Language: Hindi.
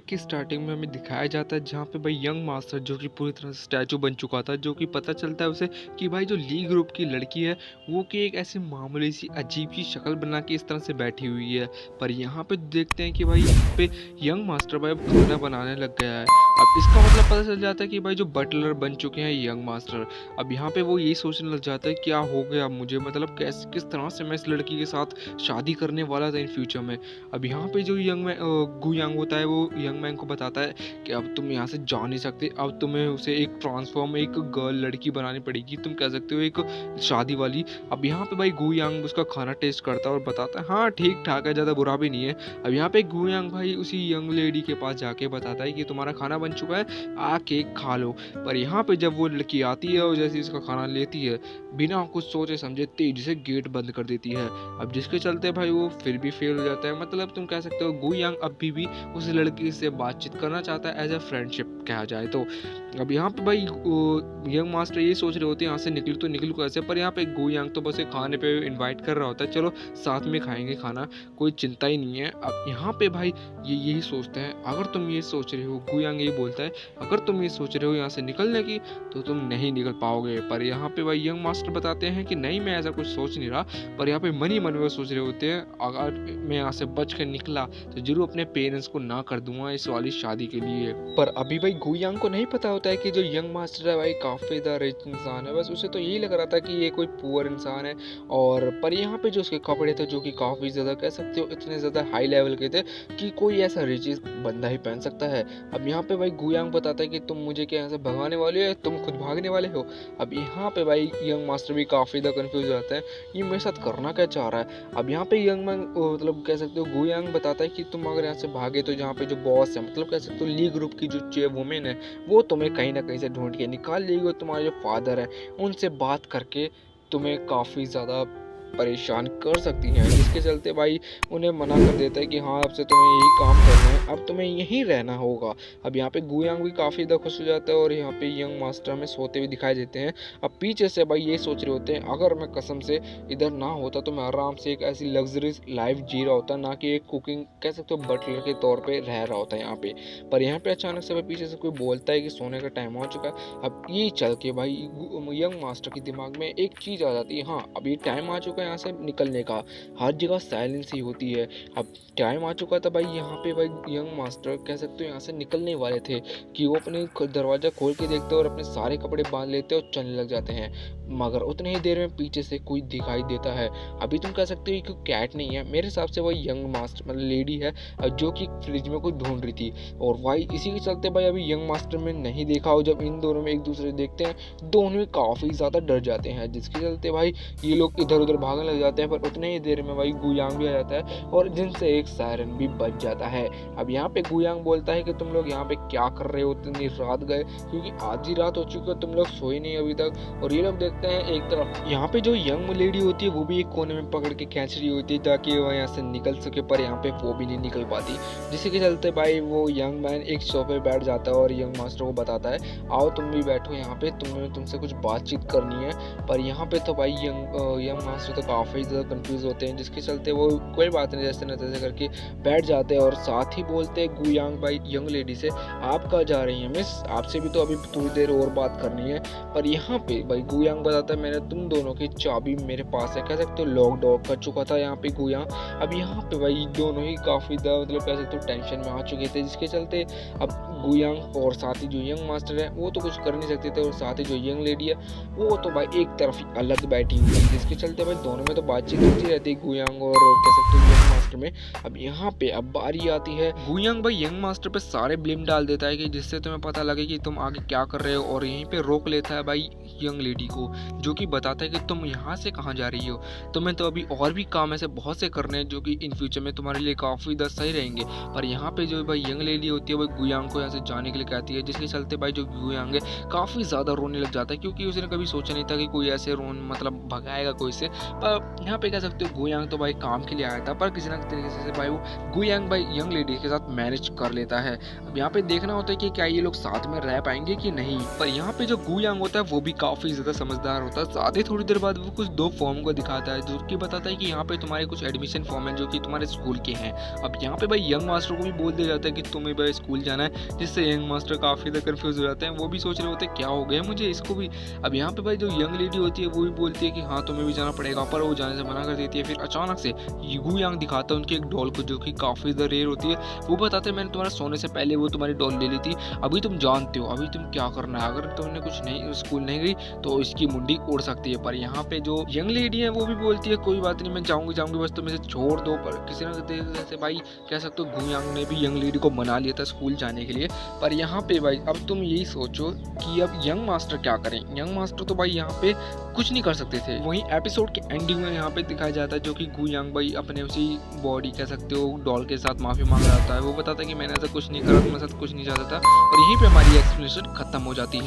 की स्टार्टिंग में हमें दिखाया जाता है जहाँ पे भाई यंग मास्टर जो कि पूरी तरह से स्टैचू बन चुका था, जो कि पता चलता है उसे कि भाई जो ली ग्रुप की लड़की है वो कि एक ऐसी मामूली सी अजीब सी शक्ल बना के इस तरह से बैठी हुई है। पर यहाँ पे देखते हैं कि भाई यहाँ पे यंग मास्टर भाई अब खाना बनाने लग गया है। अब इसका मतलब पता चल जाता है कि भाई जो बटलर बन चुके हैं यंग मास्टर, अब यहाँ पे वो यही सोचने लग जाता है क्या हो गया मुझे, मतलब कैसे किस तरह से मैं इस लड़की के साथ शादी करने वाला था इन फ्यूचर में। अब यहाँ पे जो गु यांग होता है वो यंग मैन को बताता है कि अब तुम यहाँ से जा नहीं सकते, अब तुम्हें उसे एक ट्रांसफॉर्म एक गर्ल लड़की बनानी पड़ेगी, तुम कह सकते हो एक शादी वाली। अब यहाँ पे भाई गु यांग उसका खाना टेस्ट करता है और बताता है हाँ ठीक ठाक है, ज़्यादा बुरा भी नहीं है। अब यहाँ पे गु यांग भाई उसी यंग लेडी के पास जाके बताता है कि तुम्हारा खाना बन चुका है, आके खा लो। पर यहाँ पे जब वो लड़की आती है और जैसे इसका खाना लेती है, बिना कुछ सोचे समझे तेजी से गेट बंद कर देती है। अब जिसके चलते भाई वो फिर भी फेल हो जाता है। मतलब तुम कह सकते हो गु यांग अभी भी उस लड़की से बातचीत करना चाहता है, एज ए फ्रेंडशिप कहा जाए तो। अब यहाँ पे भाई यंग मास्टर ये सोच रहे होते हैं यहाँ से निकल तो निकल कैसे, पर यहाँ पे गु यांग तो बस एक खाने पे इनवाइट कर रहा होता है, चलो साथ में खाएंगे खाना, कोई चिंता ही नहीं है। अब यहाँ पे भाई ये यही सोचते हैं, अगर तुम ये सोच रहे हो, गु यांग यही बोलता है, अगर तुम ये सोच रहे हो यहाँ से निकलने की तो तुम नहीं निकल पाओगे। पर यहाँ पे भाई यंग मास्टर बताते हैं कि नहीं मैं ऐसा कुछ सोच नहीं रहा, पर यहाँ पे मन ही मन में सोच रहे होते हैं अगर मैं यहाँ से बच कर निकला तो जरूर अपने पेरेंट्स को ना कर दूंगा इस वाली शादी के लिए। पर अभी भाई गु यांग को नहीं पता होता है कि जो यंग मास्टर है भाई काफी ज्यादा रिच इंसान है, बस उसे तो यही लग रहा था कि ये कोई पुअर इंसान है। और पर यहाँ पे जो उसके कपड़े थे जो कि काफी ज्यादा कह सकते हो इतने ज्यादा हाई लेवल के थे कि कोई ऐसा रिच बंदा ही पहन सकता है। अब यहाँ पे भाई गु यांग बताता है कि तुम मुझे क्या यहाँ से भगाने वाले हो, तुम खुद भागने वाले हो। अब यहाँ पे भाई यंग मास्टर भी काफी ज्यादा कंफ्यूज हो जाता है, ये मेरे साथ करना क्या चाह रहा है। अब यहाँ पे यंग मैन मतलब कह सकते हो गु यांग बताता है कि तुम अगर यहाँ से भागे तो जहाँ पे जो बॉस है, मतलब कह सकते हो ली ग्रुप की जो चेयर वुमेन है, वो तुम्हें कहीं ना कहीं से ढूंढ के निकाल लेगी और तुम्हारे जो फादर है उनसे बात करके तुम्हें काफी ज्यादा परेशान कर सकती हैं। जिसके चलते भाई उन्हें मना कर देता है कि हाँ अब से तुम्हें यही काम करना है, अब तुम्हें यहीं रहना होगा। अब यहाँ पे गु यांग भी काफ़ी ज़्यादा खुश हो जाता है और यहाँ पे यंग मास्टर हमें सोते हुए दिखाई देते हैं। अब पीछे से भाई ये सोच रहे होते हैं अगर मैं कसम से इधर ना होता तो मैं आराम से एक ऐसी लग्जरीज लाइफ जी रहा होता, ना कि एक कुकिंग कह सकते हो बटलर के तौर पर रह रहा होता यहाँ पे। पर यहाँ पे अचानक से भाई पीछे से कोई बोलता है कि सोने का टाइम हो चुका है। अब ये चल के भाई यंग मास्टर के दिमाग में एक चीज़ आ जाती है, हाँ अब ये टाइम आ चुका है यहाँ से निकलने का, हर जगह साइलेंस ही होती है। अब टाइम आ चुका था भाई यहाँ पे भाई यंग मास्टर कह सकते हो यहाँ से निकलने वाले थे कि वो अपने दरवाजा खोल के देखते और अपने सारे कपड़े बांध लेते और चलने लग जाते हैं। मगर उतने ही देर में पीछे से कोई दिखाई देता है। अभी तुम कह सकते हो कि कैट नहीं है, मेरे हिसाब से वही यंग मास्टर मतलब लेडी है जो कि फ्रिज में कुछ ढूंढ रही थी। और भाई इसी के चलते भाई अभी यंग मास्टर में नहीं देखा, और जब इन दोनों में एक दूसरे देखते हैं दोनों काफ़ी ज़्यादा डर जाते हैं, जिसके चलते भाई ये लोग इधर उधर भागने लग जाते हैं। पर उतने ही देर में भाई गु यांग भी आ जाता है और जिनसे एक सायरन भी बच जाता है। अब यहाँ पे गु यांग बोलता है कि तुम लोग यहाँ पे क्या कर रहे हो, इतनी रात गए, क्योंकि आधी रात हो चुकी है, तुम लोग सोए नहीं अभी तक। और ये लोग देखते हैं एक तरफ यहाँ पे जो यंग लेडी होती है वो भी एक कोने में पकड़ के खींच रही होती है ताकि वो यहाँ से निकल सके, पर यहाँ पे वो भी नहीं निकल पाती। जिसके चलते भाई वो यंग मैन एक सोफे पे बैठ जाता है और यंग मास्टर को बताता है आओ तुम भी बैठो यहाँ पे, तुमसे कुछ बातचीत करनी है। पर यहाँ पे तो भाई यंग मास्टर तो काफ़ी ज़्यादा कंफ्यूज होते हैं, जिसके चलते वो कोई बात नहीं जैसे न तैसे करके बैठ जाते हैं और साथ ही बोलते हैं गु यांग भाई यंग लेडी से आप कहाँ जा रही हैं मिस, आपसे भी तो अभी थोड़ी देर और बात करनी है। पर यहाँ पे भाई गु यांग बताता है मैंने तुम दोनों की चाबी मेरे पास है, कह सकते हो लॉक डॉग कर चुका था यहाँ पे गु यांग। अब यहाँ पे भाई दोनों ही काफ़ी ज़्यादा मतलब कह सकते हो टेंशन में आ चुके थे, जिसके चलते अब गु यांग और साथ ही जो यंग मास्टर है वो तो कुछ कर नहीं सकते थे, और साथ ही जो यंग लेडी है वो तो भाई एक तरफ अलग बैठी हुई है, जिसके चलते भाई दोनों में तो बातचीत होती रहती है गु यांग और कह सकते हो यंग मास्टर में। अब यहाँ पे अब बारी आती है गु यांग भाई यंग मास्टर पे सारे ब्लेम डाल देता है कि जिससे तुम्हें पता लगे कि तुम आगे क्या कर रहे हो, और यहीं पे रोक लेता है भाई यंग लेडी को, जो कि बताता है कि तुम यहाँ से कहाँ जा रही हो, तुम्हें तो अभी और भी काम ऐसे बहुत से करने हैं जो कि इन फ्यूचर में तुम्हारे लिए काफ़ी ज़्यादा सही रहेंगे। पर यहाँ पे जो भाई यंग लेडी होती है वो गु यांग को यहाँ से जाने के लिए कहती है, जिसके चलते भाई जो गुयांग है काफ़ी ज़्यादा रोने लग जाता है, क्योंकि उसने कभी सोचा नहीं था कि कोई ऐसे मतलब भगाएगा कोई से। पर यहाँ पे कह सकते हो गुयांग तो भाई काम के लिए आया था, पर किसी ना किसी तरीके से भाई वो गुयांग भाई यंग लेडी के साथ मैनेज कर लेता है। अब यहाँ पे देखना होता है कि क्या ये लोग साथ में रह पाएंगे कि नहीं। पर यहाँ पे जो गुयांग होता है वो भी काफ़ी ज़्यादा समझदार होता है। साथ ही थोड़ी देर बाद वो कुछ 2 फॉर्म को दिखाता है, जो कि बताता है कि यहाँ पे तुम्हारे कुछ एडमिशन फॉर्म है जो कि तुम्हारे स्कूल के हैं। अब यहाँ पे भाई यंग मास्टर को भी बोल दिया जाता है कि तुम्हें भाई स्कूल जाना है, जिससे यंग मास्टर काफ़ी ज़्यादा कन्फ्यूज हो जाते हैं। वो भी सोच रहे होते हैं क्या हो गया मुझे, इसको भी। अब यहाँ पे भाई जो यंग लेडी होती है वो भी बोलती है कि हाँ तुम्हें भी जाना पड़ेगा, पर वो जाने से मना कर देती है। फिर अचानक से गुयांग दिखाता है उनकी एक डॉल को, जो कि काफ़ी ज़्यादा रेयर होती है। वो बताते हैं मैंने तुम्हारा सोने से पहले वो तुम्हारी डॉल ले ली थी, अभी तुम जानते हो अभी तुम क्या करना है। अगर तुमने कुछ नहीं स्कूल नहीं गई तो इसकी मुंडी उड़ सकती है। पर यहाँ पे जो यंग लेडी है वो भी बोलती है कोई बात नहीं, मैं जाऊंगी बस तुम इसे छोड़ दो। पर किसी ना किसी से भाई कह सकते हो गुयांग ने भी यंग लेडी को मना लिया था स्कूल जाने के लिए। पर यहाँ पे भाई अब तुम यही सोचो कि अब यंग मास्टर क्या करें। यंग मास्टर तो भाई यहाँ पे कुछ नहीं कर सकते थे। वहीं एपिसोड के एंडिंग में यहाँ पे दिखाया जाता है जो कि गुयांग भाई अपने उसी बॉडी कह सकते हो डॉल के साथ माफी मांग रहा था है। वो बताता है कि मैंने ऐसा कुछ नहीं करा, तुम्हारे साथ कुछ नहीं चाहता था। और यहीं पे हमारी एक्सप्लेनेशन खत्म हो जाती है।